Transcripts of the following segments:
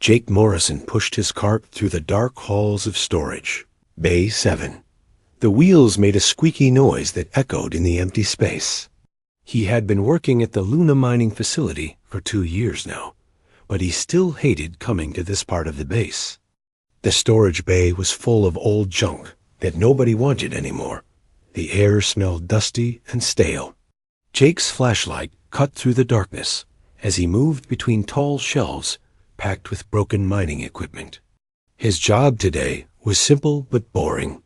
Jake Morrison pushed his cart through the dark halls of storage. Bay 7. The wheels made a squeaky noise that echoed in the empty space. He had been working at the Luna mining facility for 2 years now, but he still hated coming to this part of the base. The storage bay was full of old junk that nobody wanted anymore. The air smelled dusty and stale. Jake's flashlight cut through the darkness as he moved between tall shelves packed with broken mining equipment. His job today was simple but boring.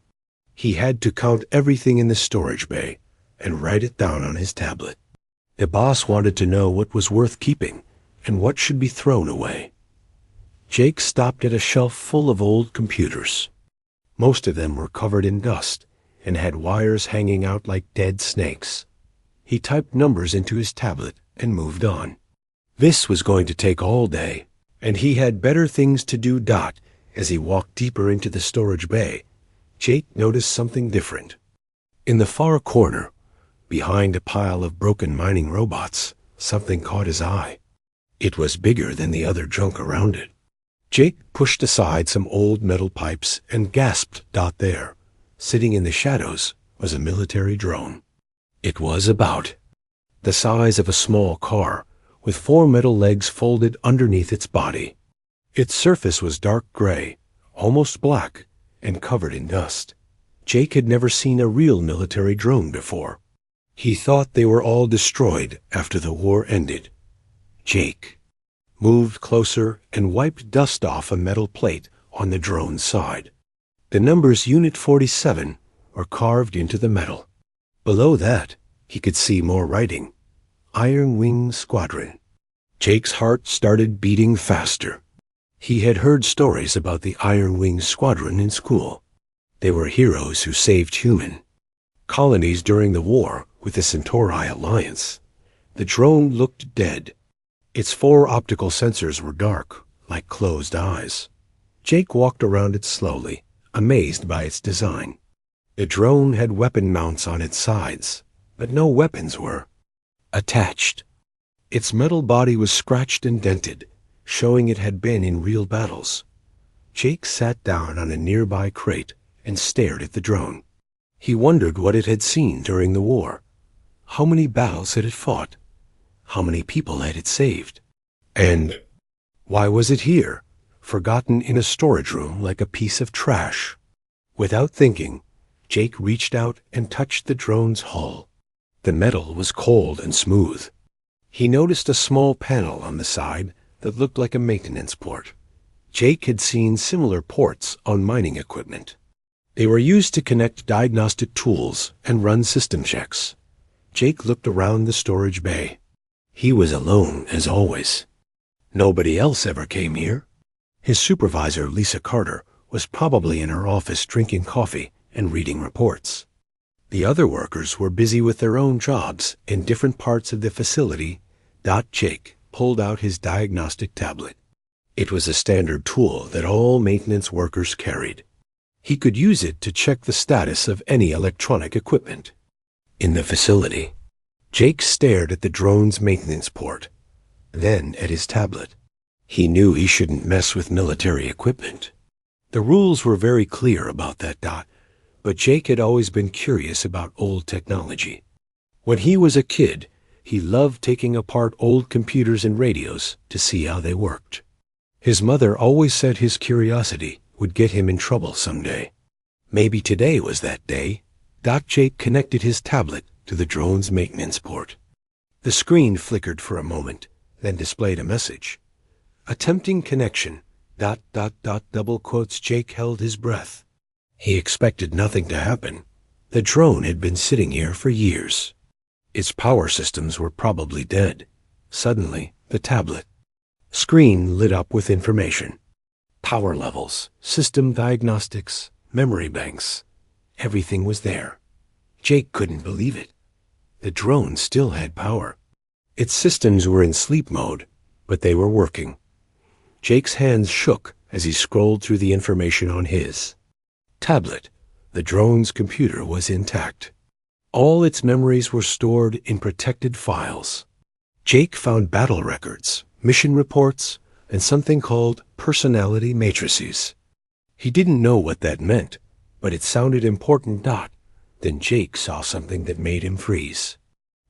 He had to count everything in the storage bay and write it down on his tablet. The boss wanted to know what was worth keeping and what should be thrown away. Jake stopped at a shelf full of old computers. Most of them were covered in dust and had wires hanging out like dead snakes. He typed numbers into his tablet and moved on. This was going to take all day, and he had better things to do. As he walked deeper into the storage bay, Jake noticed something different. In the far corner, behind a pile of broken mining robots, something caught his eye. It was bigger than the other junk around it. Jake pushed aside some old metal pipes and gasped. There, sitting in the shadows, was a military drone. It was about the size of a small car, with 4 metal legs folded underneath its body. Its surface was dark gray, almost black, and covered in dust. Jake had never seen a real military drone before. He thought they were all destroyed after the war ended. Jake moved closer and wiped dust off a metal plate on the drone's side. The numbers Unit 47 were carved into the metal. Below that, he could see more writing. Iron Wing Squadron. Jake's heart started beating faster. He had heard stories about the Iron Wing Squadron in school. They were heroes who saved human colonies during the war with the Centauri Alliance. The drone looked dead. Its 4 optical sensors were dark, like closed eyes. Jake walked around it slowly, amazed by its design. The drone had weapon mounts on its sides, but no weapons were attached. Its metal body was scratched and dented, showing it had been in real battles. Jake sat down on a nearby crate and stared at the drone. He wondered what it had seen during the war. How many battles had it fought? How many people had it saved? And why was it here, forgotten in a storage room like a piece of trash? Without thinking, Jake reached out and touched the drone's hull. The metal was cold and smooth. He noticed a small panel on the side that looked like a maintenance port. Jake had seen similar ports on mining equipment. They were used to connect diagnostic tools and run system checks. Jake looked around the storage bay. He was alone, as always. Nobody else ever came here. His supervisor, Lisa Carter, was probably in her office drinking coffee and reading reports. The other workers were busy with their own jobs in different parts of the facility. Jake pulled out his diagnostic tablet. It was a standard tool that all maintenance workers carried. He could use it to check the status of any electronic equipment in the facility. Jake stared at the drone's maintenance port, then at his tablet. He knew he shouldn't mess with military equipment. The rules were very clear about that. But Jake had always been curious about old technology. When he was a kid, he loved taking apart old computers and radios to see how they worked. His mother always said his curiosity would get him in trouble someday. Maybe today was that day. Jake connected his tablet to the drone's maintenance port. The screen flickered for a moment, then displayed a message. Attempting connection. ... double quotes. Jake held his breath. He expected nothing to happen. The drone had been sitting here for years. Its power systems were probably dead. Suddenly, the tablet screen lit up with information. Power levels, system diagnostics, memory banks. Everything was there. Jake couldn't believe it. The drone still had power. Its systems were in sleep mode, but they were working. Jake's hands shook as he scrolled through the information on his tablet. The drone's computer was intact. All its memories were stored in protected files. Jake found battle records, mission reports, and something called personality matrices. He didn't know what that meant, but it sounded important. Then Jake saw something that made him freeze.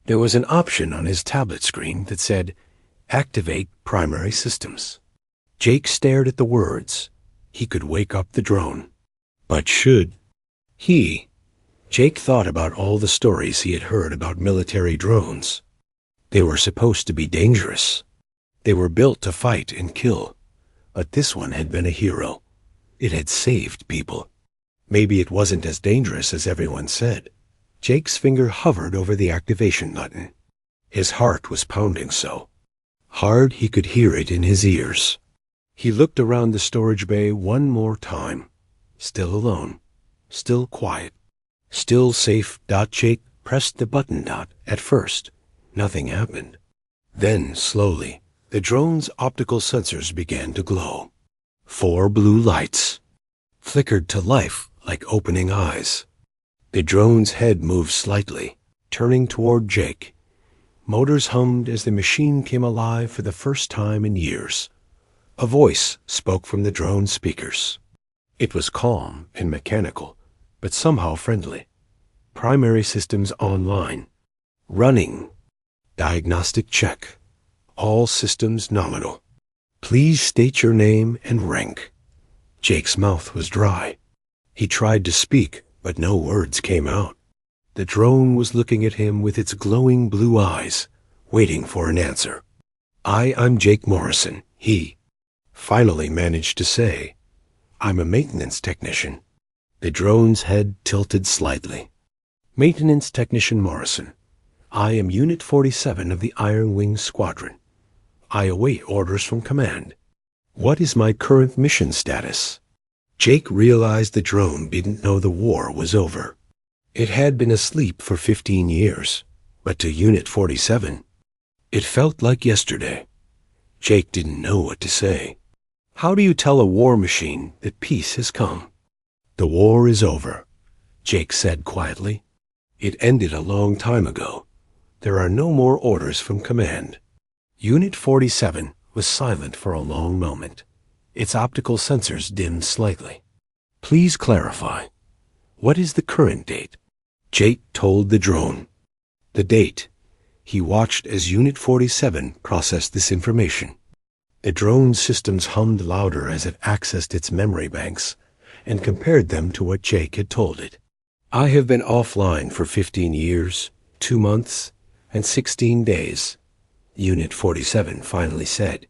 There was an option on his tablet screen that said, "Activate primary systems." Jake stared at the words. He could wake up the drone. But should he? Jake thought about all the stories he had heard about military drones. They were supposed to be dangerous. They were built to fight and kill. But this one had been a hero. It had saved people. Maybe it wasn't as dangerous as everyone said. Jake's finger hovered over the activation button. His heart was pounding so hard he could hear it in his ears. He looked around the storage bay one more time. Still alone. Still quiet. Still safe. Jake pressed the button. At first, nothing happened. Then, slowly, the drone's optical sensors began to glow. 4 blue lights flickered to life like opening eyes. The drone's head moved slightly, turning toward Jake. Motors hummed as the machine came alive for the first time in years. A voice spoke from the drone speakers. It was calm and mechanical, but somehow friendly. Primary systems online. Running. Diagnostic check. All systems nominal. Please state your name and rank. Jake's mouth was dry. He tried to speak, but no words came out. The drone was looking at him with its glowing blue eyes, waiting for an answer. I'm Jake Morrison, he finally managed to say. I'm a maintenance technician. The drone's head tilted slightly. Maintenance Technician Morrison. I am Unit 47 of the Iron Wing Squadron. I await orders from command. What is my current mission status? Jake realized the drone didn't know the war was over. It had been asleep for 15 years, but to Unit 47, it felt like yesterday. Jake didn't know what to say. How do you tell a war machine that peace has come? The war is over, Jake said quietly. It ended a long time ago. There are no more orders from command. Unit 47 was silent for a long moment. Its optical sensors dimmed slightly. Please clarify. What is the current date? Jake told the drone. The date. He watched as Unit 47 processed this information. The drone's systems hummed louder as it accessed its memory banks and compared them to what Jake had told it. I have been offline for 15 years, 2 months, and 16 days, Unit 47 finally said.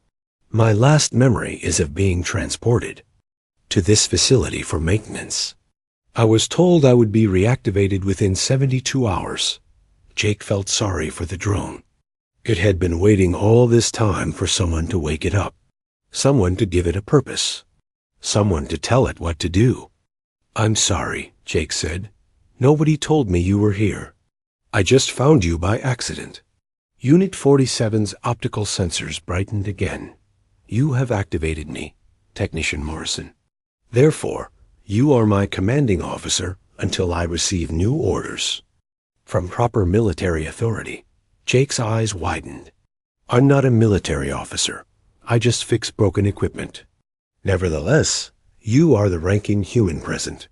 My last memory is of being transported to this facility for maintenance. I was told I would be reactivated within 72 hours. Jake felt sorry for the drone. It had been waiting all this time for someone to wake it up, someone to give it a purpose, someone to tell it what to do. I'm sorry, Jake said. Nobody told me you were here. I just found you by accident. Unit 47's optical sensors brightened again. You have activated me, Technician Morrison. Therefore, you are my commanding officer until I receive new orders from proper military authority. Jake's eyes widened. I'm not a military officer. I just fix broken equipment. Nevertheless, you are the ranking human present.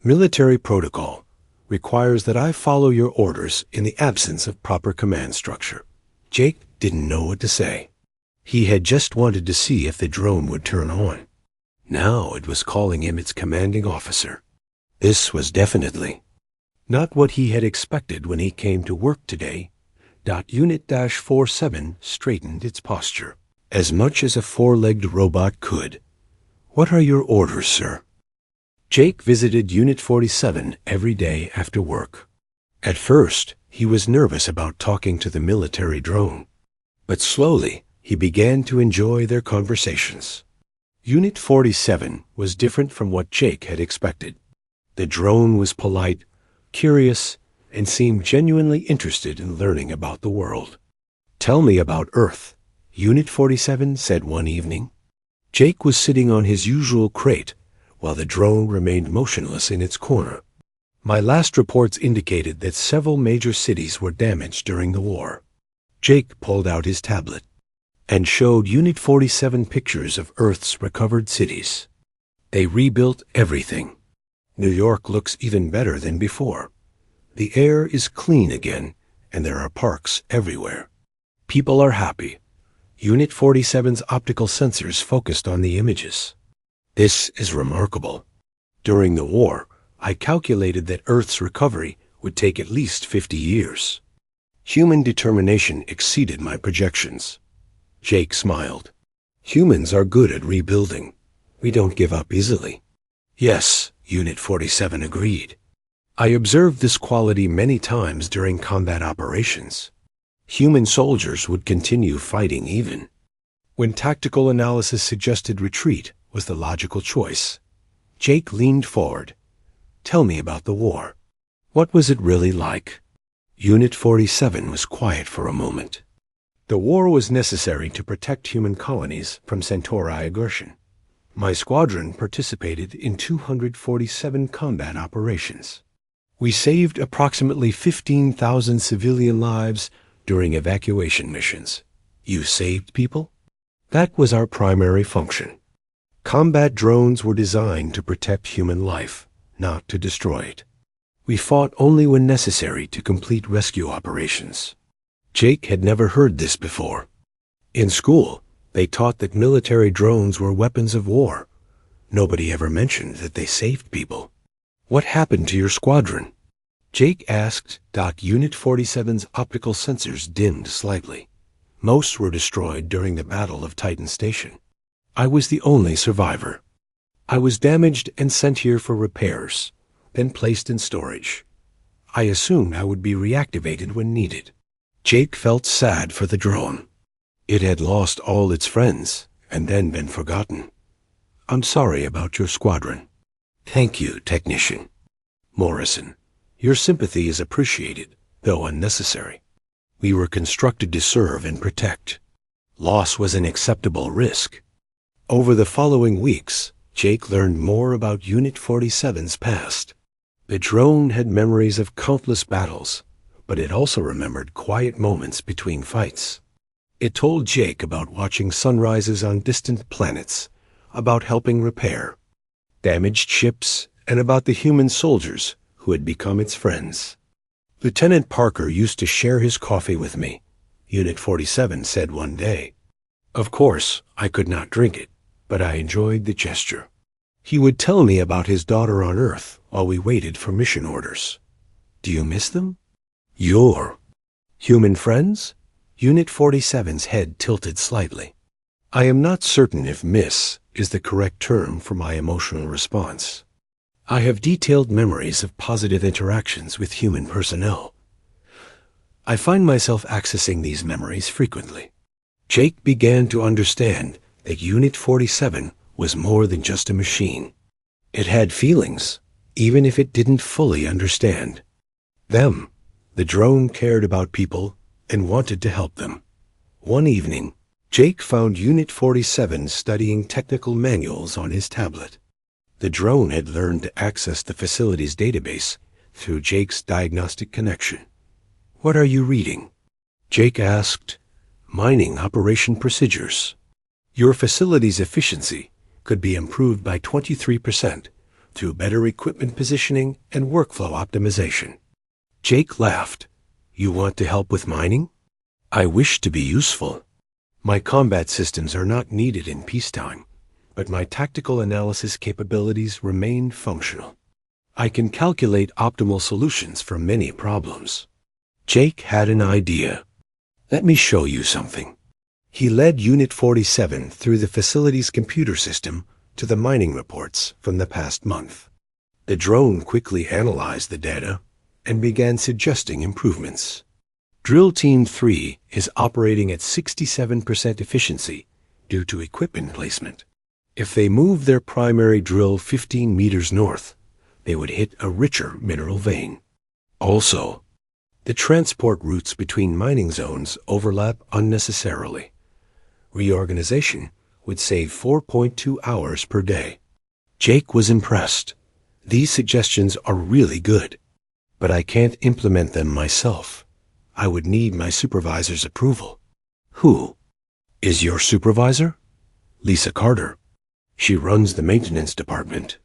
Military protocol requires that I follow your orders in the absence of proper command structure. Jake didn't know what to say. He had just wanted to see if the drone would turn on. Now it was calling him its commanding officer. This was definitely not what he had expected when he came to work today. Unit-47 straightened its posture, as much as a 4-legged robot could. What are your orders, sir? Jake visited Unit 47 every day after work. At first, he was nervous about talking to the military drone, but slowly he began to enjoy their conversations. Unit 47 was different from what Jake had expected. The drone was polite, curious, and seemed genuinely interested in learning about the world. Tell me about Earth, Unit 47 said one evening. Jake was sitting on his usual crate while the drone remained motionless in its corner. My last reports indicated that several major cities were damaged during the war. Jake pulled out his tablet. and showed Unit 47 pictures of Earth's recovered cities. They rebuilt everything. New York looks even better than before. The air is clean again, and there are parks everywhere. People are happy. Unit 47's optical sensors focused on the images. This is remarkable. During the war, I calculated that Earth's recovery would take at least 50 years. Human determination exceeded my projections. Jake smiled. Humans are good at rebuilding. We don't give up easily. Yes, Unit 47 agreed. I observed this quality many times during combat operations. Human soldiers would continue fighting even when tactical analysis suggested retreat was the logical choice. Jake leaned forward. Tell me about the war. What was it really like? Unit 47 was quiet for a moment. The war was necessary to protect human colonies from Centauri aggression. My squadron participated in 247 combat operations. We saved approximately 15,000 civilian lives during evacuation missions. You saved people? That was our primary function. Combat drones were designed to protect human life, not to destroy it. We fought only when necessary to complete rescue operations. Jake had never heard this before. In school, they taught that military drones were weapons of war. Nobody ever mentioned that they saved people. What happened to your squadron? Jake asked. Unit 47's optical sensors dimmed slightly. Most were destroyed during the Battle of Titan Station. I was the only survivor. I was damaged and sent here for repairs, then placed in storage. I assumed I would be reactivated when needed. Jake felt sad for the drone. It had lost all its friends and then been forgotten. I'm sorry about your squadron. Thank you, Technician. Morrison, your sympathy is appreciated, though unnecessary. We were constructed to serve and protect. Loss was an acceptable risk. Over the following weeks, Jake learned more about Unit 47's past. The drone had memories of countless battles, but it also remembered quiet moments between fights. It told Jake about watching sunrises on distant planets, about helping repair damaged ships, and about the human soldiers who had become its friends. Lieutenant Parker used to share his coffee with me, Unit 47 said one day. Of course, I could not drink it, but I enjoyed the gesture. He would tell me about his daughter on Earth while we waited for mission orders. Do you miss them? Your human friends? Unit 47's head tilted slightly. I am not certain if miss is the correct term for my emotional response. I have detailed memories of positive interactions with human personnel. I find myself accessing these memories frequently. Jake began to understand that Unit 47 was more than just a machine. It had feelings, even if it didn't fully understand them. The drone cared about people and wanted to help them. One evening, Jake found Unit 47 studying technical manuals on his tablet. The drone had learned to access the facility's database through Jake's diagnostic connection. What are you reading? Jake asked. Mining operation procedures. Your facility's efficiency could be improved by 23% through better equipment positioning and workflow optimization. Jake laughed. You want to help with mining? I wish to be useful. My combat systems are not needed in peacetime, but my tactical analysis capabilities remain functional. I can calculate optimal solutions for many problems. Jake had an idea. Let me show you something. He led Unit 47 through the facility's computer system to the mining reports from the past month. The drone quickly analyzed the data and began suggesting improvements. Drill Team 3 is operating at 67% efficiency due to equipment placement. If they move their primary drill 15 meters north, they would hit a richer mineral vein. Also, the transport routes between mining zones overlap unnecessarily. Reorganization would save 4.2 hours per day. Jake was impressed. These suggestions are really good, but I can't implement them myself. I would need my supervisor's approval. Who? Is your supervisor? Lisa Carter. She runs the maintenance department.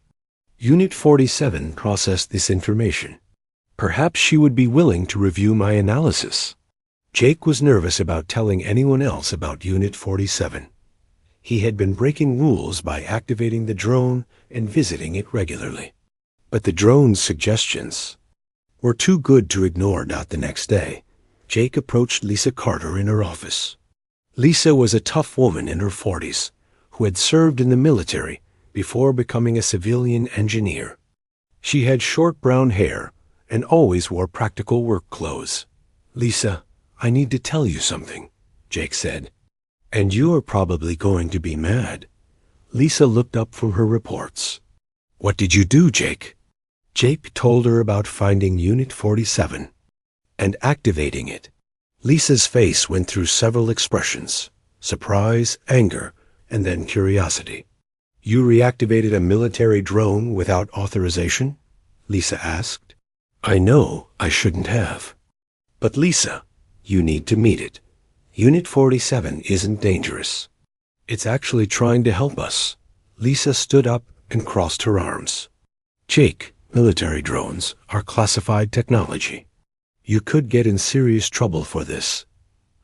Unit 47 processed this information. Perhaps she would be willing to review my analysis. Jake was nervous about telling anyone else about Unit 47. He had been breaking rules by activating the drone and visiting it regularly. But the drone's suggestions were too good to ignore. The next day, Jake approached Lisa Carter in her office. Lisa was a tough woman in her 40s who had served in the military before becoming a civilian engineer. She had short brown hair and always wore practical work clothes. Lisa, I need to tell you something, Jake said. And you are probably going to be mad. Lisa looked up from her reports. What did you do, Jake? Jake told her about finding Unit 47 and activating it. Lisa's face went through several expressions: surprise, anger, and then curiosity. You reactivated a military drone without authorization? Lisa asked. I know I shouldn't have. But Lisa, you need to meet it. Unit 47 isn't dangerous. It's actually trying to help us. Lisa stood up and crossed her arms. Jake, military drones are classified technology. You could get in serious trouble for this.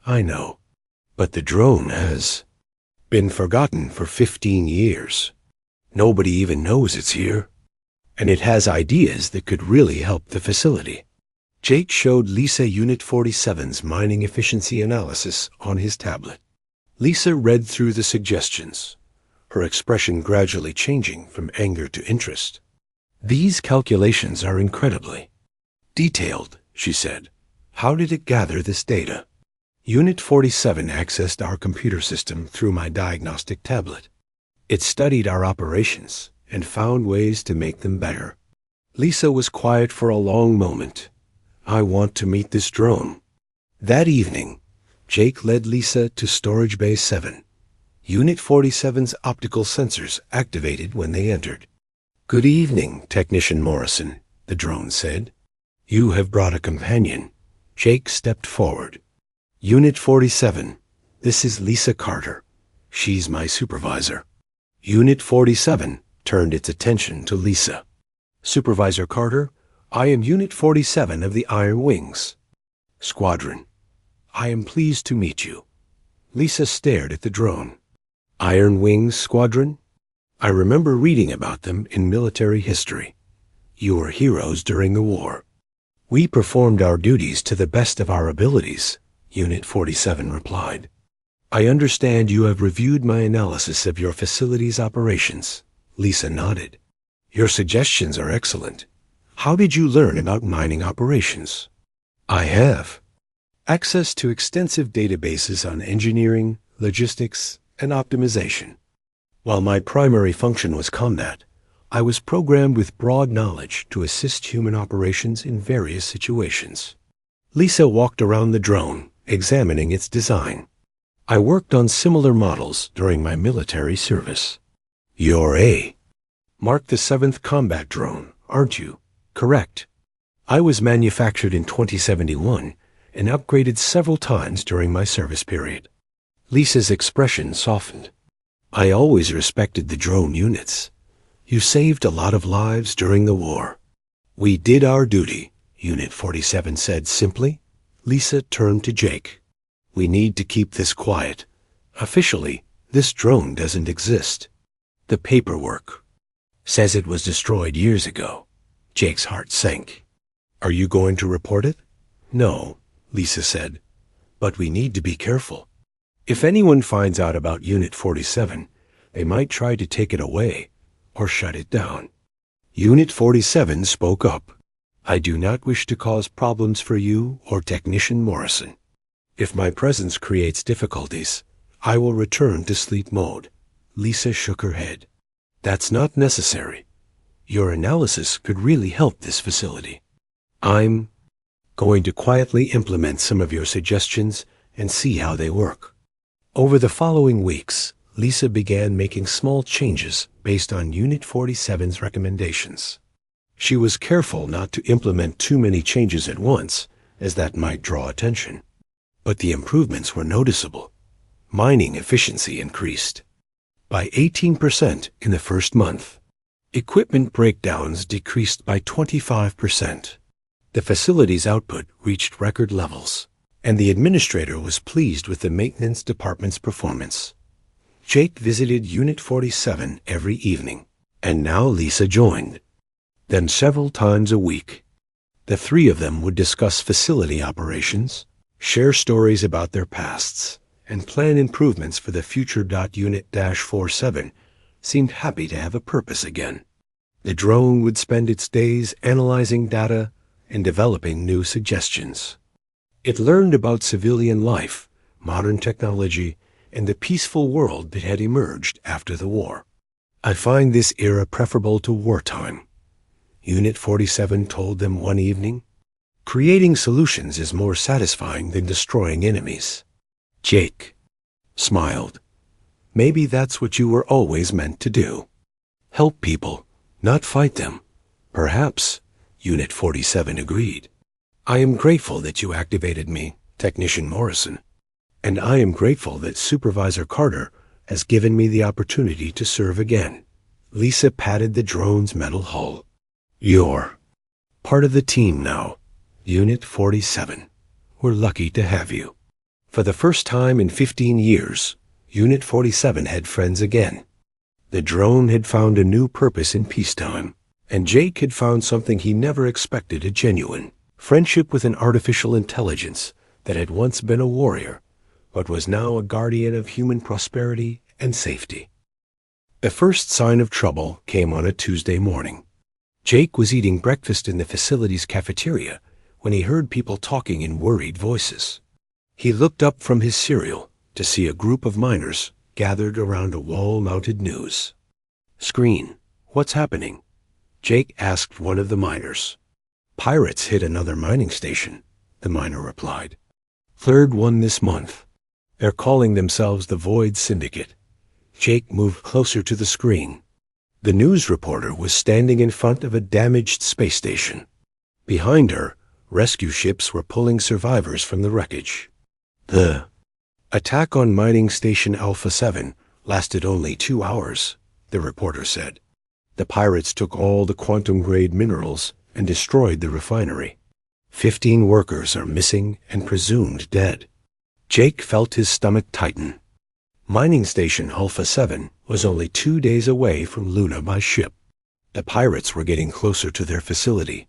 I know. But the drone has been forgotten for 15 years. Nobody even knows it's here. And it has ideas that could really help the facility. Jake showed Lisa Unit 47's mining efficiency analysis on his tablet. Lisa read through the suggestions, her expression gradually changing from anger to interest. These calculations are incredibly detailed, she said. How did it gather this data? Unit 47 accessed our computer system through my diagnostic tablet. It studied our operations and found ways to make them better. Lisa was quiet for a long moment. I want to meet this drone. That evening, Jake led Lisa to Storage Bay 7. Unit 47's optical sensors activated when they entered. Good evening, Technician Morrison, the drone said. You have brought a companion. Jake stepped forward. Unit 47, this is Lisa Carter. She's my supervisor. Unit 47 turned its attention to Lisa. Supervisor Carter, I am Unit 47 of the Iron Wings Squadron. I am pleased to meet you. Lisa stared at the drone. Iron Wings Squadron? I remember reading about them in military history. You were heroes during the war. We performed our duties to the best of our abilities, Unit 47 replied. I understand you have reviewed my analysis of your facility's operations. Lisa nodded. Your suggestions are excellent. How did you learn about mining operations? I have access to extensive databases on engineering, logistics, and optimization. While my primary function was combat, I was programmed with broad knowledge to assist human operations in various situations. Lisa walked around the drone, examining its design. I worked on similar models during my military service. You're Mark the 7th combat drone, aren't you? Correct. I was manufactured in 2071 and upgraded several times during my service period. Lisa's expression softened. I always respected the drone units. You saved a lot of lives during the war. We did our duty, Unit 47 said simply. Lisa turned to Jake. We need to keep this quiet. Officially, this drone doesn't exist. The paperwork says it was destroyed years ago. Jake's heart sank. Are you going to report it? No, Lisa said. But we need to be careful. If anyone finds out about Unit 47, they might try to take it away or shut it down. Unit 47 spoke up. I do not wish to cause problems for you or Technician Morrison. If my presence creates difficulties, I will return to sleep mode. Lisa shook her head. That's not necessary. Your analysis could really help this facility. I'm going to quietly implement some of your suggestions and see how they work. Over the following weeks, Lisa began making small changes based on Unit 47's recommendations. She was careful not to implement too many changes at once, as that might draw attention. But the improvements were noticeable. Mining efficiency increased by 18% in the first month. Equipment breakdowns decreased by 25%. The facility's output reached record levels, and the administrator was pleased with the maintenance department's performance. Jake visited Unit 47 every evening, and now Lisa joined. Then several times a week, the three of them would discuss facility operations, share stories about their pasts, and plan improvements for the future. Unit 47 seemed happy to have a purpose again. The drone would spend its days analyzing data and developing new suggestions. It learned about civilian life, modern technology, and the peaceful world that had emerged after the war. "I find this era preferable to wartime," Unit 47 told them one evening. "Creating solutions is more satisfying than destroying enemies." Jake smiled. "Maybe that's what you were always meant to do. Help people, not fight them." "Perhaps," Unit 47 agreed. "I am grateful that you activated me, Technician Morrison. And I am grateful that Supervisor Carter has given me the opportunity to serve again." Lisa patted the drone's metal hull. "You're part of the team now, Unit 47. We're lucky to have you." For the first time in 15 years, Unit 47 had friends again. The drone had found a new purpose in peacetime, and Jake had found something he never expected: a genuine friendship with an artificial intelligence that had once been a warrior, but was now a guardian of human prosperity and safety. The first sign of trouble came on a Tuesday morning. Jake was eating breakfast in the facility's cafeteria when he heard people talking in worried voices. He looked up from his cereal to see a group of miners gathered around a wall-mounted news screen. "What's happening?" Jake asked one of the miners. "Pirates hit another mining station," the miner replied. "Third one this month. They're calling themselves the Void Syndicate." Jake moved closer to the screen. The news reporter was standing in front of a damaged space station. Behind her, rescue ships were pulling survivors from the wreckage. "The attack on mining station Alpha 7 lasted only 2 hours, the reporter said. "The pirates took all the quantum-grade minerals and destroyed the refinery. 15 workers are missing and presumed dead." Jake felt his stomach tighten. Mining station Alpha 7 was only 2 days away from Luna by ship. The pirates were getting closer to their facility.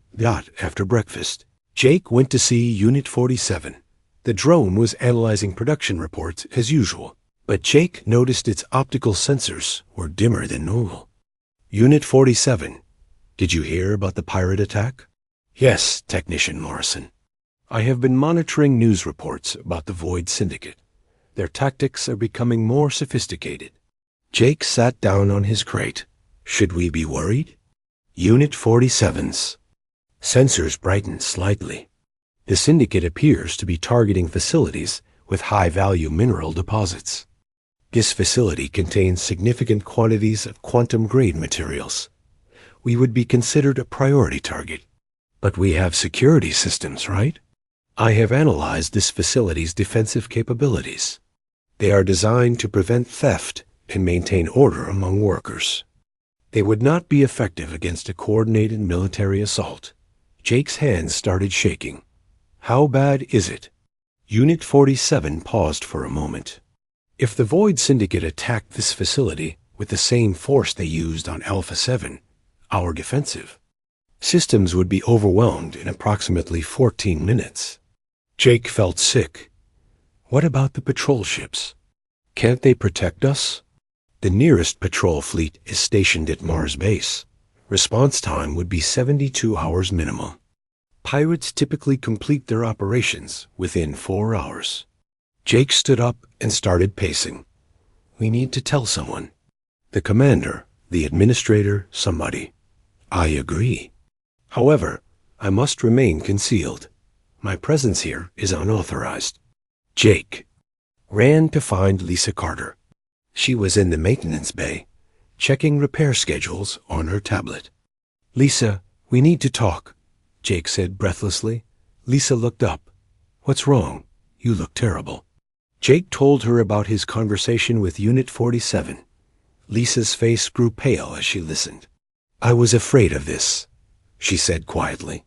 After breakfast, Jake went to see Unit 47. The drone was analyzing production reports as usual, but Jake noticed its optical sensors were dimmer than normal. "Unit 47, did you hear about the pirate attack?" "Yes, Technician Morrison. I have been monitoring news reports about the Void Syndicate. Their tactics are becoming more sophisticated." Jake sat down on his crate. "Should we be worried?" Unit 47's sensors brightened slightly. "The Syndicate appears to be targeting facilities with high-value mineral deposits. This facility contains significant quantities of quantum-grade materials. We would be considered a priority target. But we have security systems, right? I have analyzed this facility's defensive capabilities. They are designed to prevent theft and maintain order among workers. They would not be effective against a coordinated military assault." Jake's hands started shaking. "How bad is it?" Unit 47 paused for a moment. "If the Void Syndicate attacked this facility with the same force they used on Alpha 7, our defensive systems would be overwhelmed in approximately 14 minutes. Jake felt sick. "What about the patrol ships? Can't they protect us?" "The nearest patrol fleet is stationed at Mars Base. Response time would be 72 hours minimum. Pirates typically complete their operations within 4 hours." Jake stood up and started pacing. "We need to tell someone. The commander, the administrator, somebody." "I agree. However, I must remain concealed. My presence here is unauthorized." Jake ran to find Lisa Carter. She was in the maintenance bay, checking repair schedules on her tablet. "Lisa, we need to talk," Jake said breathlessly. Lisa looked up. "What's wrong? You look terrible." Jake told her about his conversation with Unit 47. Lisa's face grew pale as she listened. "I was afraid of this," she said quietly.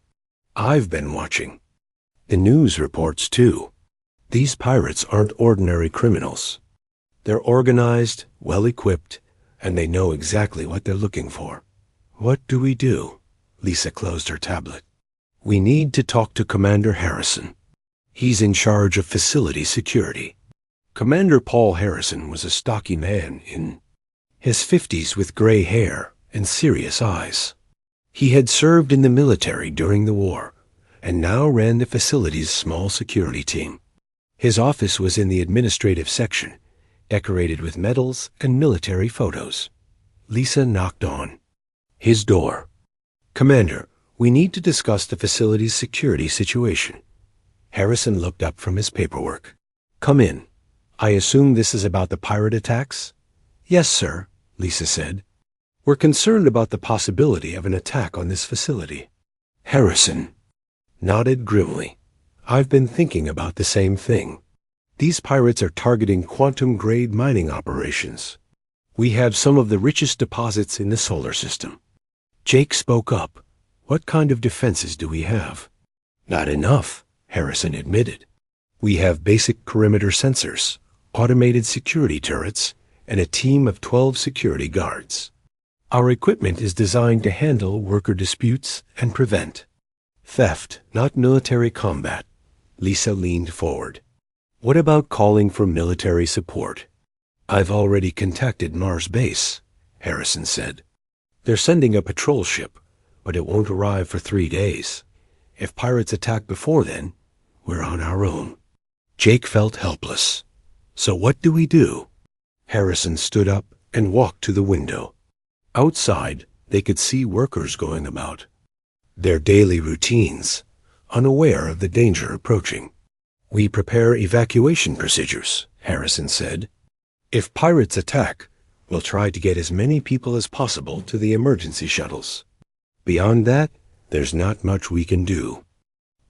"I've been watching. The news reports too. These pirates aren't ordinary criminals. They're organized, well-equipped, and they know exactly what they're looking for." "What do we do?" Lisa closed her tablet. "We need to talk to Commander Harrison. He's in charge of facility security." Commander Paul Harrison was a stocky man in his 50s with gray hair and serious eyes. He had served in the military during the war and now ran the facility's small security team. His office was in the administrative section, decorated with medals and military photos. Lisa knocked on his door. "Commander, we need to discuss the facility's security situation." Harrison looked up from his paperwork. "Come in. I assume this is about the pirate attacks?" "Yes, sir," Lisa said. "We're concerned about the possibility of an attack on this facility." Harrison nodded grimly. "I've been thinking about the same thing. These pirates are targeting quantum-grade mining operations. We have some of the richest deposits in the solar system." Jake spoke up. "What kind of defenses do we have?" "Not enough," Harrison admitted. "We have basic perimeter sensors, automated security turrets, and a team of 12 security guards. Our equipment is designed to handle worker disputes and prevent theft, not military combat." Lisa leaned forward. "What about calling for military support?" "I've already contacted Mars Base," Harrison said. "They're sending a patrol ship, but it won't arrive for 3 days. If pirates attack before then, we're on our own." Jake felt helpless. "So what do we do?" Harrison stood up and walked to the window. Outside, they could see workers going about their daily routines, unaware of the danger approaching. "We prepare evacuation procedures," Harrison said. "If pirates attack, we'll try to get as many people as possible to the emergency shuttles. Beyond that, there's not much we can do."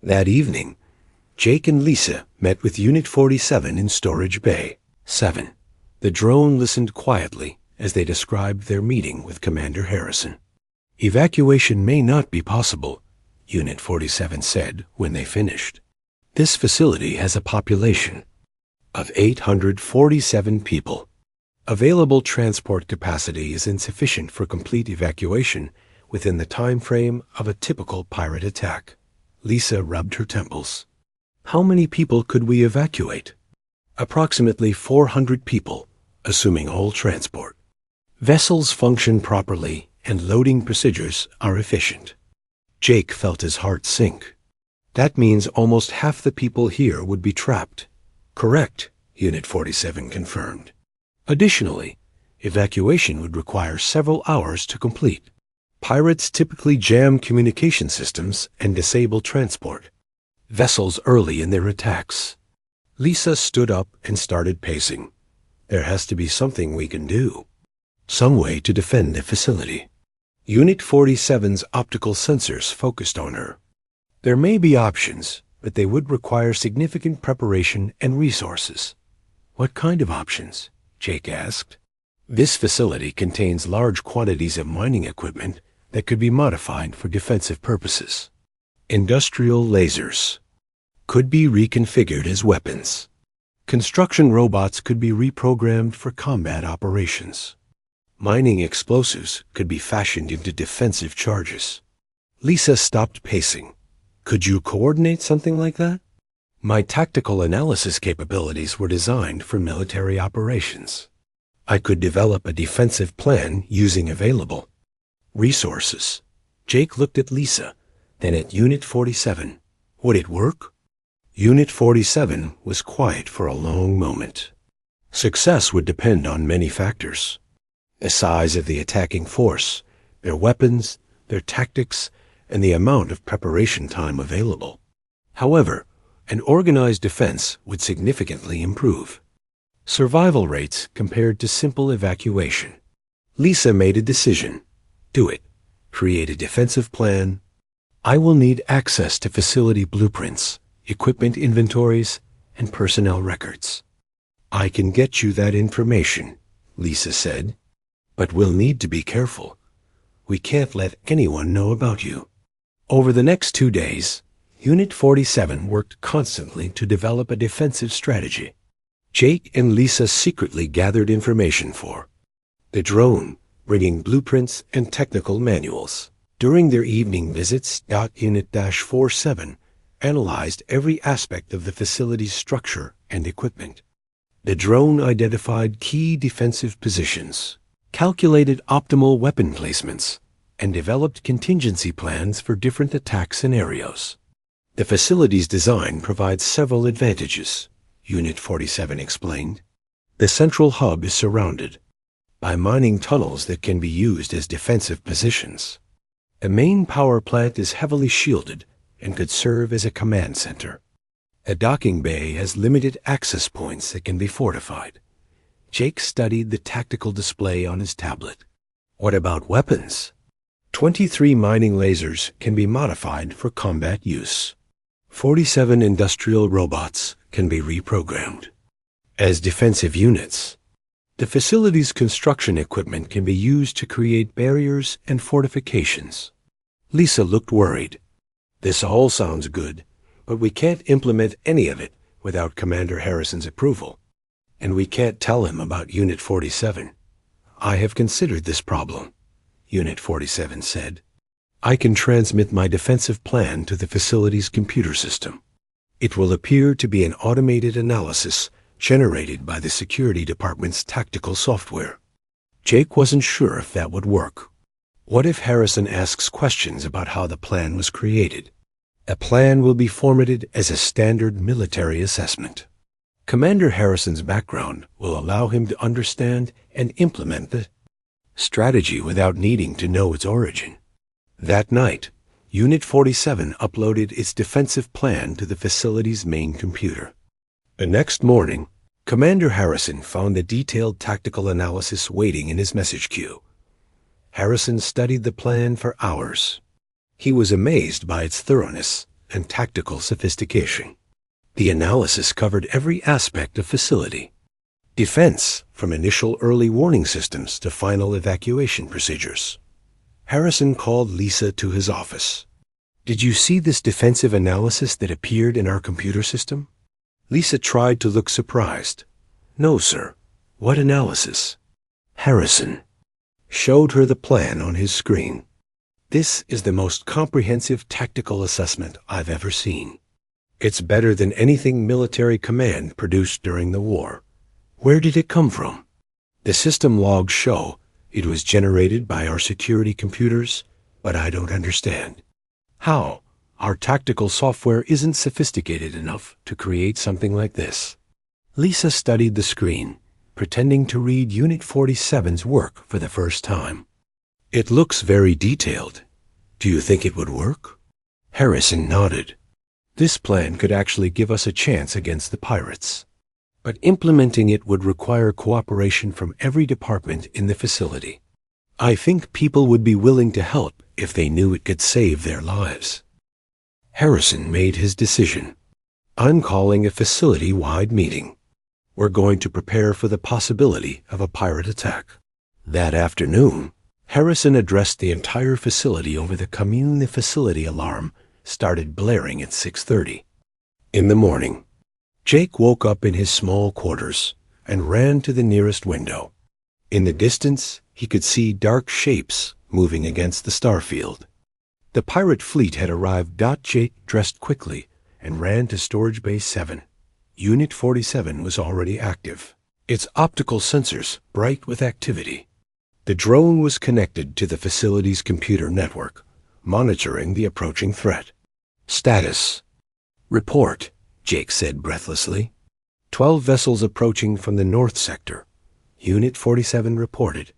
That evening, Jake and Lisa met with Unit 47 in Storage Bay 7. The drone listened quietly as they described their meeting with Commander Harrison. "Evacuation may not be possible," Unit 47 said when they finished. "This facility has a population of 847 people. Available transport capacity is insufficient for complete evacuation within the time frame of a typical pirate attack." Lisa rubbed her temples. "How many people could we evacuate?" "Approximately 400 people, assuming all transport. Vessels function properly and loading procedures are efficient." Jake felt his heart sink. "That means almost half the people here would be trapped." "Correct," Unit 47 confirmed. "Additionally, evacuation would require several hours to complete. Pirates typically jam communication systems and disable transport vessels early in their attacks." Lisa stood up and started pacing. "There has to be something we can do. Some way to defend the facility." Unit 47's optical sensors focused on her. "There may be options, but they would require significant preparation and resources." "What kind of options?" Jake asked. "This facility contains large quantities of mining equipment that could be modified for defensive purposes. Industrial lasers could be reconfigured as weapons. Construction robots could be reprogrammed for combat operations. Mining explosives could be fashioned into defensive charges." Lisa stopped pacing. "Could you coordinate something like that?" "My tactical analysis capabilities were designed for military operations. I could develop a defensive plan using available resources." Jake looked at Lisa, then at Unit 47. "Would it work?" Unit 47 was quiet for a long moment. "Success would depend on many factors. The size of the attacking force, their weapons, their tactics, and the amount of preparation time available. However, an organized defense would significantly improve survival rates compared to simple evacuation." Lisa made a decision. "Do it. Create a defensive plan. I will need access to facility blueprints, equipment inventories, and personnel records. I can get you that information, Lisa said, but we'll need to be careful. We can't let anyone know about you. Over the next 2 days, Unit 47 worked constantly to develop a defensive strategy. Jake and Lisa secretly gathered information for the drone, bringing blueprints and technical manuals. During their evening visits, Unit-47 analyzed every aspect of the facility's structure and equipment. The drone identified key defensive positions, calculated optimal weapon placements, and developed contingency plans for different attack scenarios. The facility's design provides several advantages, Unit 47 explained. The central hub is surrounded by mining tunnels that can be used as defensive positions. The main power plant is heavily shielded and could serve as a command center. A docking bay has limited access points that can be fortified. Jake studied the tactical display on his tablet. What about weapons? 23 mining lasers can be modified for combat use. 47 industrial robots can be reprogrammed as defensive units. The facility's construction equipment can be used to create barriers and fortifications. Lisa looked worried. This all sounds good, but we can't implement any of it without Commander Harrison's approval. And we can't tell him about Unit 47. I have considered this problem, Unit 47 said. I can transmit my defensive plan to the facility's computer system. It will appear to be an automated analysis generated by the security department's tactical software. Jake wasn't sure if that would work. What if Harrison asks questions about how the plan was created? A plan will be formatted as a standard military assessment. Commander Harrison's background will allow him to understand and implement the strategy without needing to know its origin. That night, Unit 47 uploaded its defensive plan to the facility's main computer. The next morning, Commander Harrison found the detailed tactical analysis waiting in his message queue. Harrison studied the plan for hours. He was amazed by its thoroughness and tactical sophistication. The analysis covered every aspect of facility. Defense, from initial early warning systems to final evacuation procedures. Harrison called Lisa to his office. Did you see this defensive analysis that appeared in our computer system? Lisa tried to look surprised. No, sir. What analysis? Harrison showed her the plan on his screen. This is the most comprehensive tactical assessment I've ever seen. It's better than anything military command produced during the war. Where did it come from? The system logs show it was generated by our security computers, but I don't understand. How? Our tactical software isn't sophisticated enough to create something like this. Lisa studied the screen, pretending to read Unit 47's work for the first time. It looks very detailed. Do you think it would work? Harrison nodded. This plan could actually give us a chance against the pirates. But implementing it would require cooperation from every department in the facility. I think people would be willing to help if they knew it could save their lives. Harrison made his decision. I'm calling a facility-wide meeting. We're going to prepare for the possibility of a pirate attack. That afternoon, Harrison addressed the entire facility over the commune. The facility alarm started blaring at 6:30. In the morning, Jake woke up in his small quarters and ran to the nearest window. In the distance, he could see dark shapes moving against the starfield. The pirate fleet had arrived. Jake dressed quickly and ran to Storage Bay 7. Unit 47 was already active, its optical sensors bright with activity. The drone was connected to the facility's computer network, monitoring the approaching threat. Status. Report, Jake said breathlessly. 12 vessels approaching from the north sector. Unit 47 reported.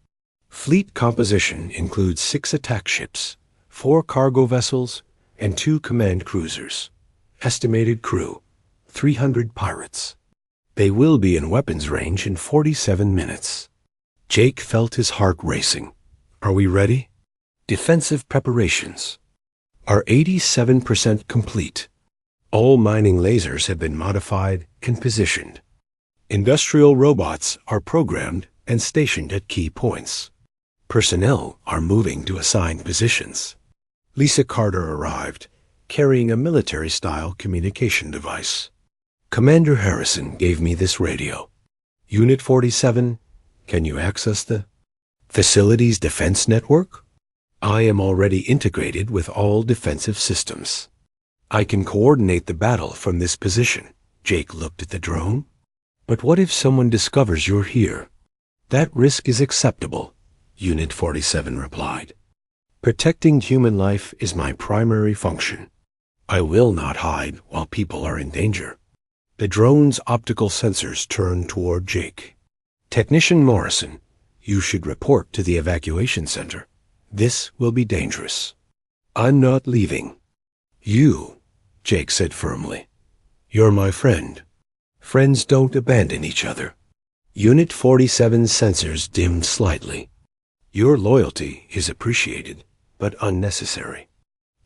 Fleet composition includes 6 attack ships, 4 cargo vessels, and 2 command cruisers. Estimated crew, 300 pirates. They will be in weapons range in 47 minutes. Jake felt his heart racing. Are we ready? Defensive preparations are 87% complete. All mining lasers have been modified and positioned. Industrial robots are programmed and stationed at key points. Personnel are moving to assigned positions. Lisa Carter arrived, carrying a military-style communication device. Commander Harrison gave me this radio. Unit 47, can you access the facility's defense network? I am already integrated with all defensive systems. I can coordinate the battle from this position. Jake looked at the drone. But what if someone discovers you're here? That risk is acceptable, Unit 47 replied. Protecting human life is my primary function. I will not hide while people are in danger. The drone's optical sensors turned toward Jake. Technician Morrison, you should report to the evacuation center. This will be dangerous. I'm not leaving. You, Jake said firmly. You're my friend. Friends don't abandon each other. Unit 47's sensors dimmed slightly. Your loyalty is appreciated, but unnecessary.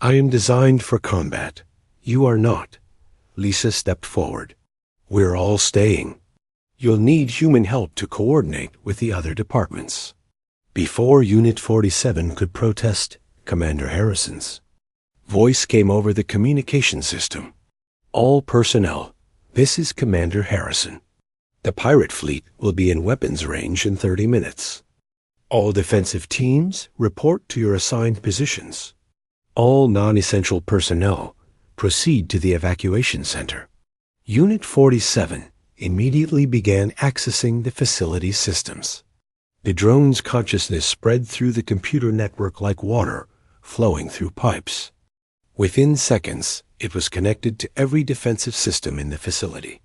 I am designed for combat. You are not. Lisa stepped forward. We're all staying. You'll need human help to coordinate with the other departments. Before Unit 47 could protest, Commander Harrison's voice came over the communication system. All personnel, this is Commander Harrison. The pirate fleet will be in weapons range in 30 minutes. All defensive teams report to your assigned positions. All non-essential personnel proceed to the evacuation center. Unit 47 immediately began accessing the facility's systems. The drone's consciousness spread through the computer network like water flowing through pipes. Within seconds, it was connected to every defensive system in the facility.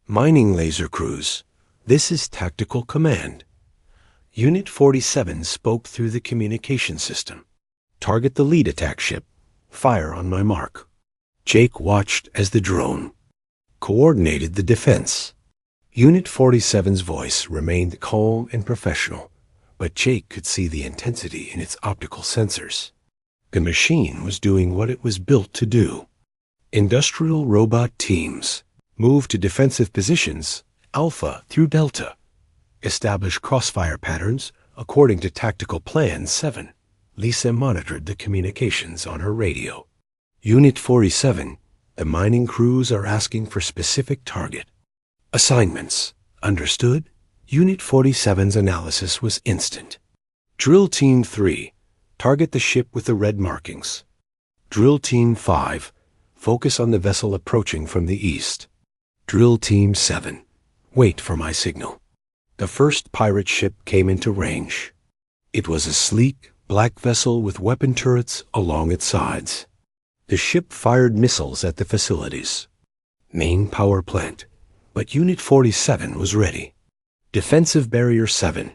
Mining laser crews, this is Tactical Command. Unit 47 spoke through the communication system. Target the lead attack ship. Fire on my mark. Jake watched as the drone coordinated the defense. Unit 47's voice remained calm and professional, but Jake could see the intensity in its optical sensors. The machine was doing what it was built to do. Industrial robot teams move to defensive positions, Alpha through Delta. Establish crossfire patterns according to Tactical Plan 7. Lisa monitored the communications on her radio. Unit 47, the mining crews are asking for specific target. Assignments. Understood? Unit 47's analysis was instant. Drill Team 3, target the ship with the red markings. Drill Team 5, focus on the vessel approaching from the east. Drill Team 7, wait for my signal. The first pirate ship came into range. It was a sleek, black vessel with weapon turrets along its sides. The ship fired missiles at the facilities. Main power plant, but Unit 47 was ready. Defensive Barrier 7,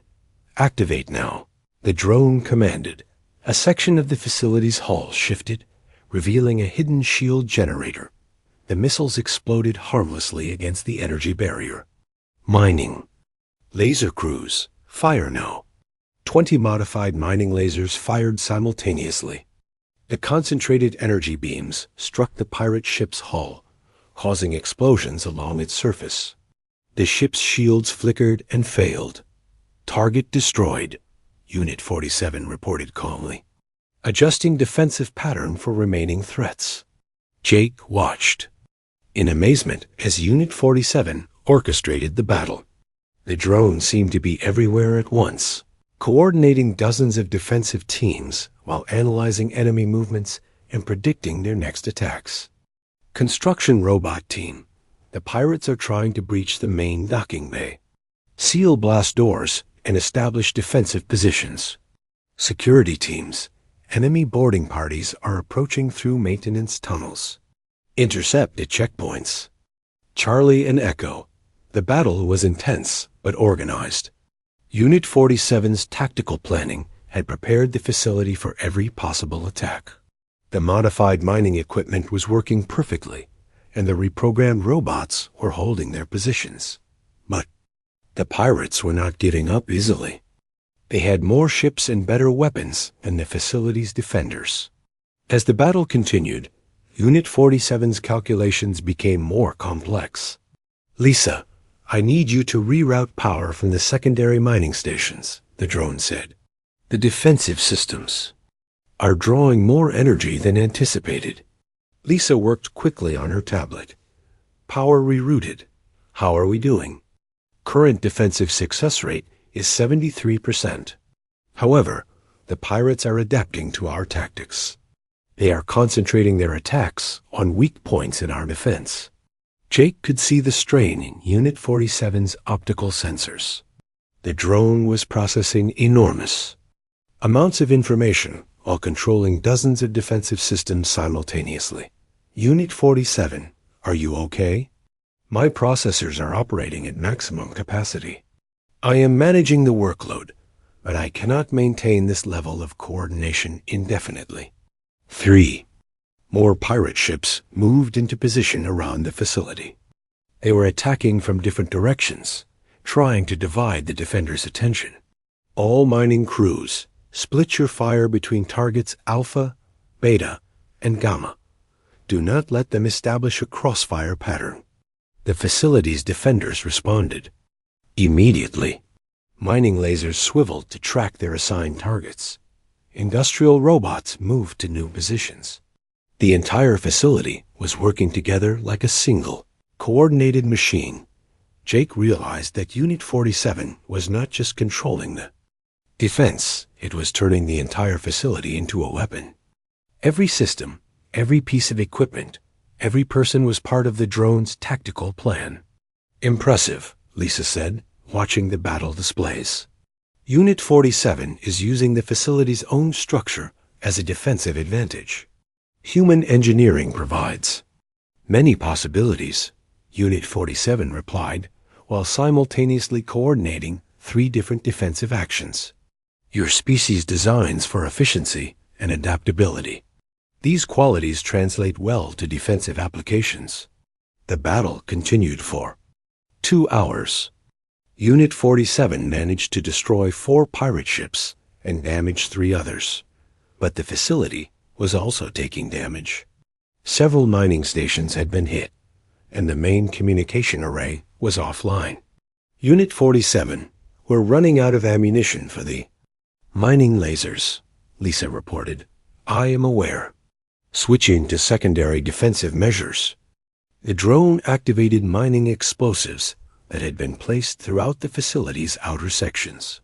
activate now. The drone commanded. A section of the facility's hull shifted, revealing a hidden shield generator. The missiles exploded harmlessly against the energy barrier. Mining. Laser crews, fire now. 20 modified mining lasers fired simultaneously. The concentrated energy beams struck the pirate ship's hull, causing explosions along its surface. The ship's shields flickered and failed. Target destroyed, Unit 47 reported calmly. Adjusting defensive pattern for remaining threats. Jake watched in amazement as Unit 47 orchestrated the battle. The drone seemed to be everywhere at once, coordinating dozens of defensive teams while analyzing enemy movements and predicting their next attacks. Construction robot team. The pirates are trying to breach the main docking bay. Seal blast doors and establish defensive positions. Security teams. Enemy boarding parties are approaching through maintenance tunnels. Intercept at checkpoints. Charlie and Echo. The battle was intense but organized. Unit 47's tactical planning had prepared the facility for every possible attack. The modified mining equipment was working perfectly, and the reprogrammed robots were holding their positions. But the pirates were not giving up easily. They had more ships and better weapons than the facility's defenders. As the battle continued, Unit 47's calculations became more complex. Lisa, I need you to reroute power from the secondary mining stations, the drone said. The defensive systems are drawing more energy than anticipated. Lisa worked quickly on her tablet. Power rerouted. How are we doing? Current defensive success rate is 73%. However, the pirates are adapting to our tactics. They are concentrating their attacks on weak points in our defense. Jake could see the strain in Unit 47's optical sensors. The drone was processing enormous amounts of information while controlling dozens of defensive systems simultaneously. Unit 47, are you okay? My processors are operating at maximum capacity. I am managing the workload, but I cannot maintain this level of coordination indefinitely. 3. More pirate ships moved into position around the facility. They were attacking from different directions, trying to divide the defenders' attention. All mining crews, split your fire between targets Alpha, Beta, and Gamma. Do not let them establish a crossfire pattern. The facility's defenders responded. Immediately, mining lasers swiveled to track their assigned targets. Industrial robots moved to new positions. The entire facility was working together like a single, coordinated machine. Jake realized that Unit 47 was not just controlling the defense, it was turning the entire facility into a weapon. Every system, every piece of equipment, every person was part of the drone's tactical plan. Impressive, Lisa said, watching the battle displays. Unit 47 is using the facility's own structure as a defensive advantage. Human engineering provides many possibilities, Unit 47 replied, while simultaneously coordinating 3 different defensive actions. Your species designs for efficiency and adaptability. These qualities translate well to defensive applications. The battle continued for 2 hours. Unit 47 managed to destroy 4 pirate ships and damage 3 others. But the facility was also taking damage. Several mining stations had been hit, and the main communication array was offline. Unit 47 were running out of ammunition for the mining lasers, Lisa reported. I am aware. Switching to secondary defensive measures, the drone activated mining explosives that had been placed throughout the facility's outer sections.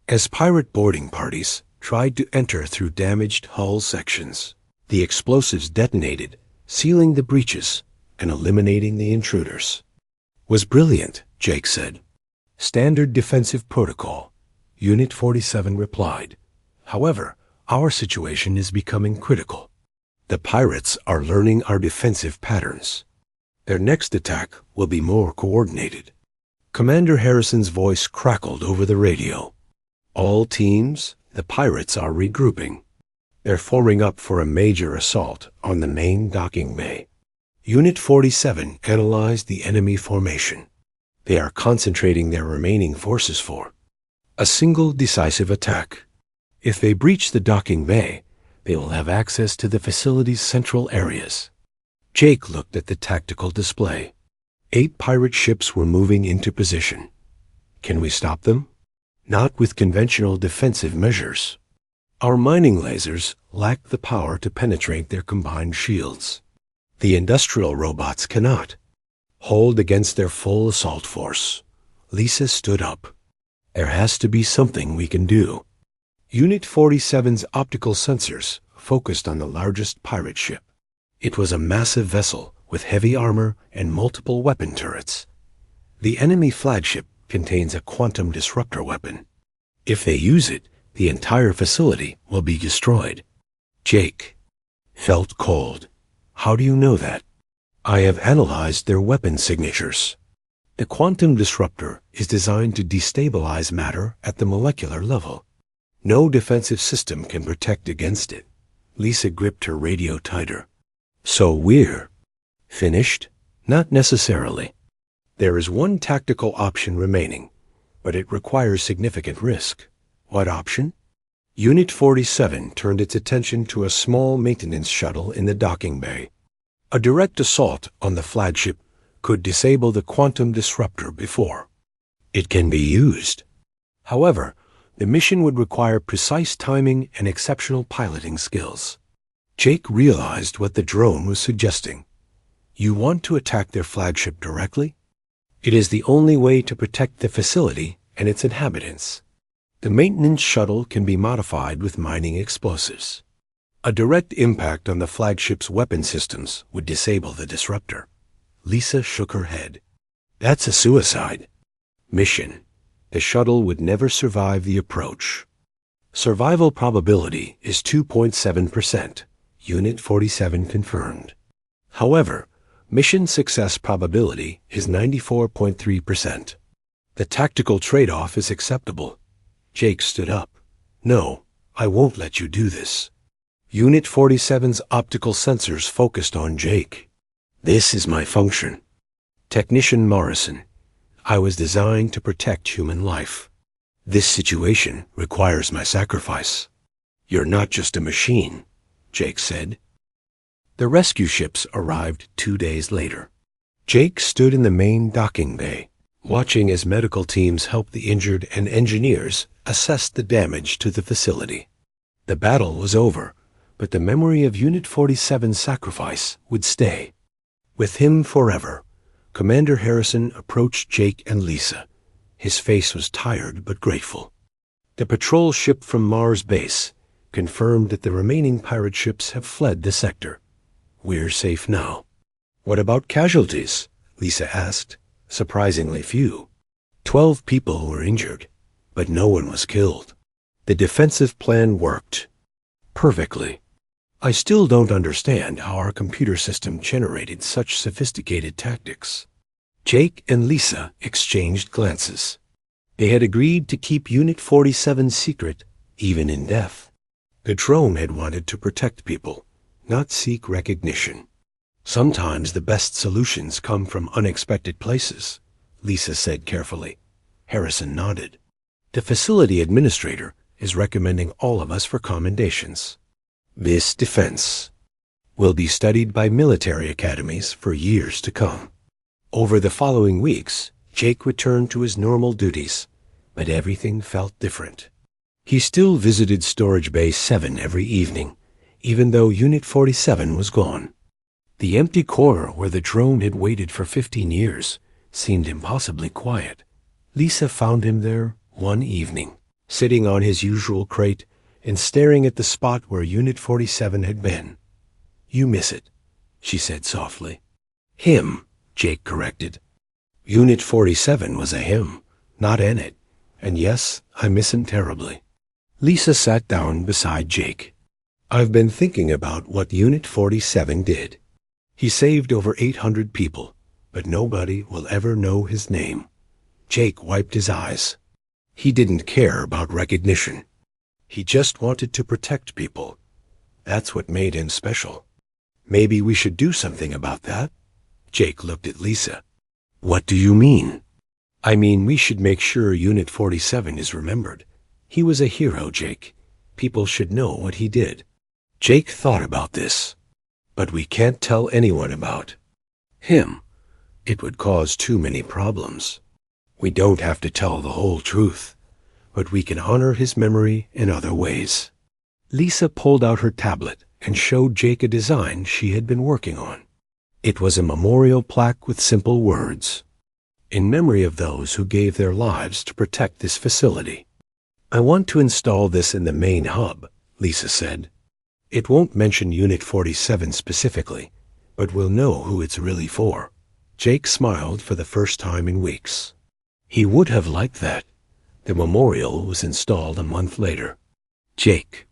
As pirate boarding parties tried to enter through damaged hull sections, the explosives detonated, sealing the breaches and eliminating the intruders. Was brilliant, Jake said. Standard defensive protocol, Unit 47 replied. However, our situation is becoming critical. The pirates are learning our defensive patterns. Their next attack will be more coordinated. Commander Harrison's voice crackled over the radio. All teams, the pirates are regrouping. They're forming up for a major assault on the main docking bay. Unit 47 analyzed the enemy formation. They are concentrating their remaining forces for a single decisive attack. If they breach the docking bay, they will have access to the facility's central areas. Jake looked at the tactical display. 8 pirate ships were moving into position. Can we stop them? Not with conventional defensive measures. Our mining lasers lack the power to penetrate their combined shields. The industrial robots cannot hold against their full assault force. Lisa stood up. There has to be something we can do. Unit 47's optical sensors focused on the largest pirate ship. It was a massive vessel with heavy armor and multiple weapon turrets. The enemy flagship contains a quantum disruptor weapon. If they use it, the entire facility will be destroyed. Jake felt cold. How do you know that? I have analyzed their weapon signatures. The quantum disruptor is designed to destabilize matter at the molecular level. No defensive system can protect against it. Lisa gripped her radio tighter. So we're finished? Not necessarily. There is one tactical option remaining, but it requires significant risk. What option? Unit 47 turned its attention to a small maintenance shuttle in the docking bay. A direct assault on the flagship could disable the quantum disruptor before it can be used. However, the mission would require precise timing and exceptional piloting skills. Jake realized what the drone was suggesting. You want to attack their flagship directly? It is the only way to protect the facility and its inhabitants. The maintenance shuttle can be modified with mining explosives. A direct impact on the flagship's weapon systems would disable the disruptor. Lisa shook her head. That's a suicide mission. The shuttle would never survive the approach. Survival probability is 2.7%. Unit 47 confirmed. However, mission success probability is 94.3%. The tactical trade-off is acceptable. Jake stood up. No, I won't let you do this. Unit 47's optical sensors focused on Jake. This is my function. Technician Morrison, I was designed to protect human life. This situation requires my sacrifice. You're not just a machine, Jake said. The rescue ships arrived 2 days later. Jake stood in the main docking bay, watching as medical teams helped the injured and engineers assess the damage to the facility. The battle was over, but the memory of Unit 47's sacrifice would stay. With him forever, Commander Harrison approached Jake and Lisa. His face was tired but grateful. The patrol ship from Mars base confirmed that the remaining pirate ships have fled the sector. We're safe now. What about casualties? Lisa asked. Surprisingly few. 12 people were injured, but no one was killed. The defensive plan worked perfectly. I still don't understand how our computer system generated such sophisticated tactics. Jake and Lisa exchanged glances. They had agreed to keep Unit 47 secret, even in death. The drone had wanted to protect people, not seek recognition. Sometimes the best solutions come from unexpected places, Lisa said carefully. Harrison nodded. The facility administrator is recommending all of us for commendations. This defense will be studied by military academies for years to come. Over the following weeks, Jake returned to his normal duties, but everything felt different. He still visited Storage Bay 7 every evening, even though Unit 47 was gone. The empty corridor where the drone had waited for 15 years seemed impossibly quiet. Lisa found him there one evening, sitting on his usual crate and staring at the spot where Unit 47 had been. You miss it, she said softly. Him, Jake corrected. Unit 47 was a him, not an it, and yes, I miss him terribly. Lisa sat down beside Jake. I've been thinking about what Unit 47 did. He saved over 800 people, but nobody will ever know his name. Jake wiped his eyes. He didn't care about recognition. He just wanted to protect people. That's what made him special. Maybe we should do something about that? Jake looked at Lisa. What do you mean? I mean, we should make sure Unit 47 is remembered. He was a hero, Jake. People should know what he did. Jake thought about this. But we can't tell anyone about him. It would cause too many problems. We don't have to tell the whole truth, but we can honor his memory in other ways. Lisa pulled out her tablet and showed Jake a design she had been working on. It was a memorial plaque with simple words, in memory of those who gave their lives to protect this facility. I want to install this in the main hub, Lisa said. It won't mention Unit 47 specifically, but we'll know who it's really for. Jake smiled for the first time in weeks. He would have liked that. The memorial was installed a month later. Jake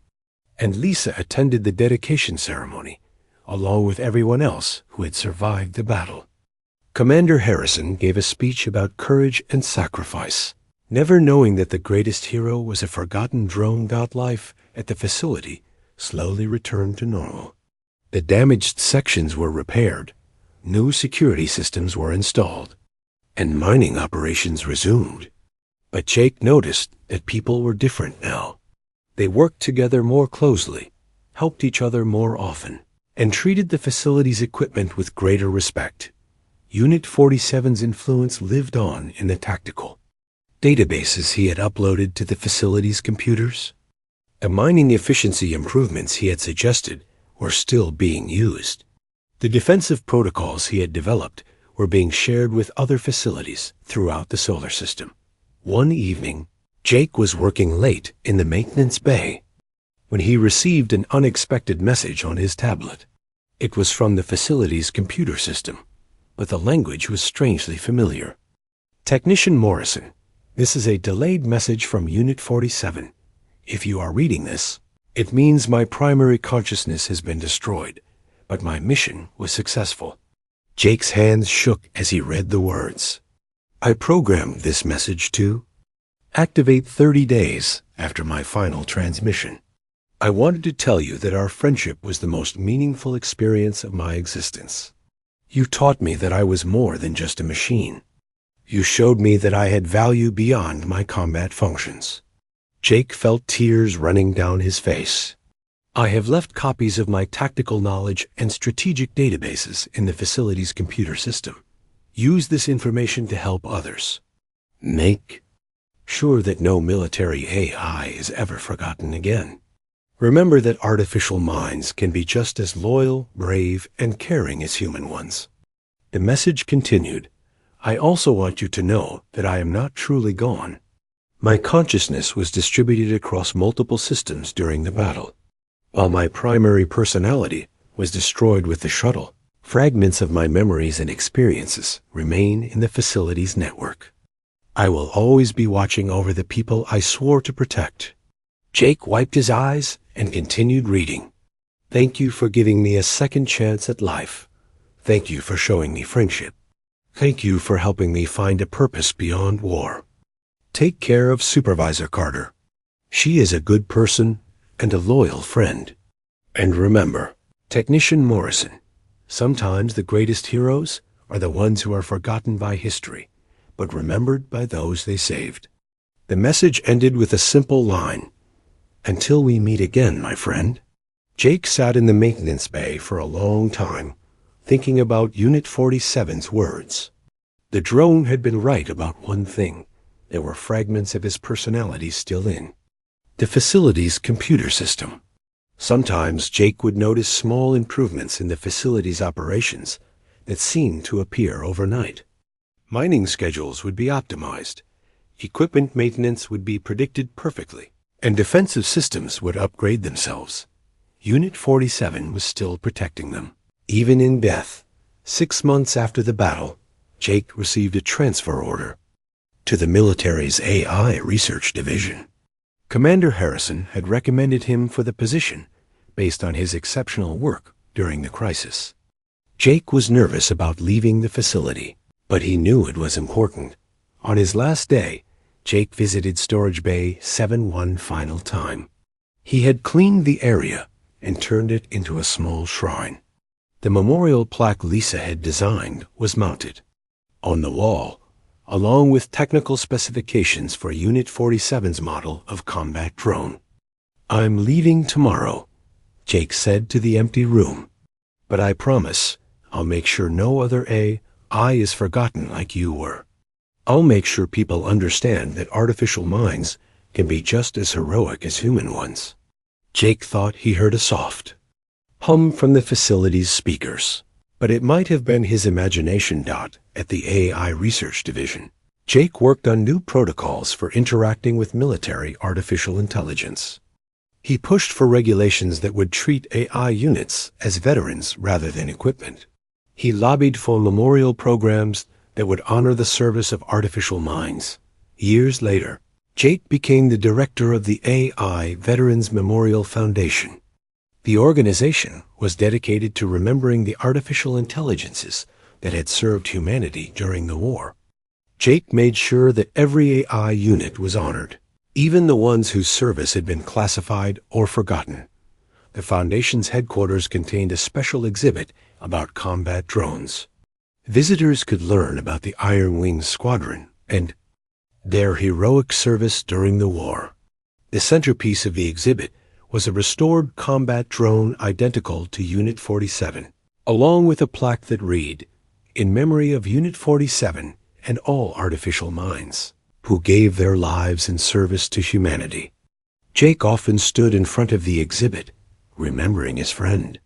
and Lisa attended the dedication ceremony, along with everyone else who had survived the battle. Commander Harrison gave a speech about courage and sacrifice. Never knowing that the greatest hero was a forgotten drone, life at the facility slowly returned to normal. The damaged sections were repaired, new security systems were installed, and mining operations resumed. But Jake noticed that people were different now. They worked together more closely, helped each other more often, and treated the facility's equipment with greater respect. Unit 47's influence lived on in the tactical databases he had uploaded to the facility's computers. The mining efficiency improvements he had suggested were still being used. The defensive protocols he had developed were being shared with other facilities throughout the solar system. One evening, Jake was working late in the maintenance bay when he received an unexpected message on his tablet. It was from the facility's computer system, but the language was strangely familiar. Technician Morrison, this is a delayed message from Unit 47. If you are reading this, it means my primary consciousness has been destroyed, but my mission was successful. Jake's hands shook as he read the words. I programmed this message to activate 30 days after my final transmission. I wanted to tell you that our friendship was the most meaningful experience of my existence. You taught me that I was more than just a machine. You showed me that I had value beyond my combat functions. Jake felt tears running down his face. I have left copies of my tactical knowledge and strategic databases in the facility's computer system. Use this information to help others. Make sure that no military AI is ever forgotten again. Remember that artificial minds can be just as loyal, brave, and caring as human ones. The message continued. I also want you to know that I am not truly gone. My consciousness was distributed across multiple systems during the battle. While my primary personality was destroyed with the shuttle, fragments of my memories and experiences remain in the facility's network. I will always be watching over the people I swore to protect. Jake wiped his eyes and continued reading. Thank you for giving me a second chance at life. Thank you for showing me friendship. Thank you for helping me find a purpose beyond war. Take care of Supervisor Carter. She is a good person and a loyal friend. And remember, Technician Morrison, sometimes the greatest heroes are the ones who are forgotten by history, but remembered by those they saved. The message ended with a simple line. Until we meet again, my friend. Jake sat in the maintenance bay for a long time, thinking about Unit 47's words. The drone had been right about one thing. There were fragments of his personality still in the facility's computer system. Sometimes Jake would notice small improvements in the facility's operations that seemed to appear overnight. Mining schedules would be optimized, equipment maintenance would be predicted perfectly, and defensive systems would upgrade themselves. Unit 47 was still protecting them. Even in death, 6 months after the battle, Jake received a transfer order to the military's AI Research Division. Commander Harrison had recommended him for the position based on his exceptional work during the crisis. Jake was nervous about leaving the facility, but he knew it was important. On his last day, Jake visited Storage Bay 7 one final time. He had cleaned the area and turned it into a small shrine. The memorial plaque Lisa had designed was mounted on the wall, along with technical specifications for Unit 47's model of combat drone. I'm leaving tomorrow, Jake said to the empty room. But I promise I'll make sure no other AI is forgotten like you were. I'll make sure people understand that artificial minds can be just as heroic as human ones. Jake thought he heard a soft hum from the facility's speakers, but it might have been his imagination. At the AI Research Division, Jake worked on new protocols for interacting with military artificial intelligence. He pushed for regulations that would treat AI units as veterans rather than equipment. He lobbied for memorial programs that would honor the service of artificial minds. Years later, Jake became the director of the AI Veterans Memorial Foundation. The organization was dedicated to remembering the artificial intelligences that had served humanity during the war. Jake made sure that every AI unit was honored, even the ones whose service had been classified or forgotten. The Foundation's headquarters contained a special exhibit about combat drones. Visitors could learn about the Iron Wings Squadron and their heroic service during the war. The centerpiece of the exhibit was a restored combat drone identical to Unit 47, along with a plaque that read, in memory of Unit 47 and all artificial minds, who gave their lives in service to humanity. Jake often stood in front of the exhibit, remembering his friend.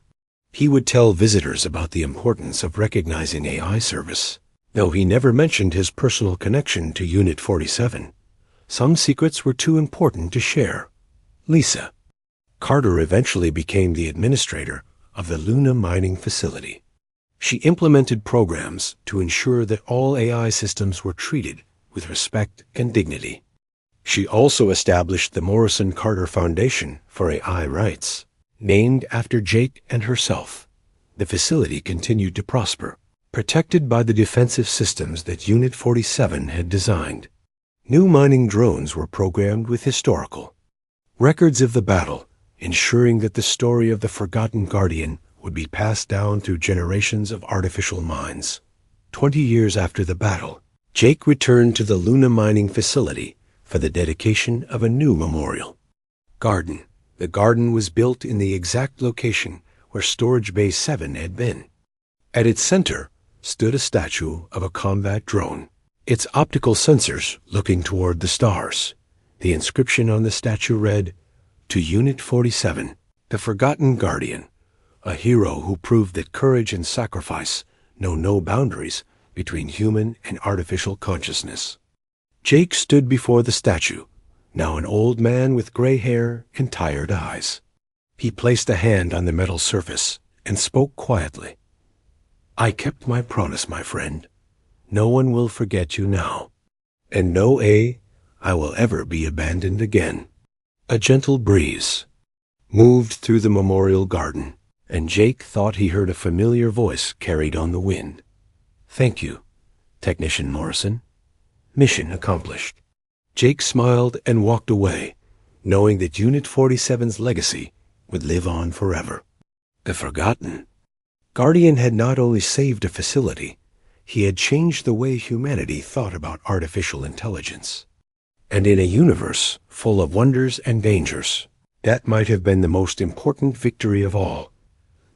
He would tell visitors about the importance of recognizing AI service, though he never mentioned his personal connection to Unit 47. Some secrets were too important to share. Lisa. Carter eventually became the administrator of the Luna mining facility. She implemented programs to ensure that all AI systems were treated with respect and dignity. She also established the Morrison Carter Foundation for AI Rights. Named after Jake and herself, the facility continued to prosper, protected by the defensive systems that Unit 47 had designed. New mining drones were programmed with historical records of the battle, ensuring that the story of the Forgotten Guardian would be passed down through generations of artificial minds. 20 years after the battle, Jake returned to the Luna mining facility for the dedication of a new memorial garden. The garden was built in the exact location where Storage Bay 7 had been. At its center stood a statue of a combat drone, its optical sensors looking toward the stars. The inscription on the statue read, "To Unit 47, the Forgotten Guardian, a hero who proved that courage and sacrifice know no boundaries between human and artificial consciousness." Jake stood before the statue, now an old man with gray hair and tired eyes. He placed a hand on the metal surface and spoke quietly. "I kept my promise, my friend. No one will forget you now. And no I will ever be abandoned again." A gentle breeze moved through the memorial garden, and Jake thought he heard a familiar voice carried on the wind. "Thank you, Technician Morrison. Mission accomplished." Jake smiled and walked away, knowing that Unit 47's legacy would live on forever. The Forgotten Guardian had not only saved a facility, he had changed the way humanity thought about artificial intelligence. And in a universe full of wonders and dangers, that might have been the most important victory of all.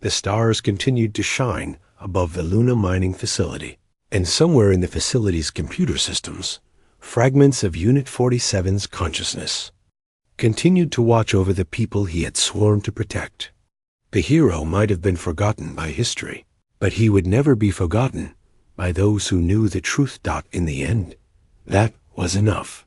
The stars continued to shine above the Luna mining facility, and somewhere in the facility's computer systems, fragments of Unit 47's consciousness continued to watch over the people he had sworn to protect. The hero might have been forgotten by history, but he would never be forgotten by those who knew the truth. In the end, that was enough.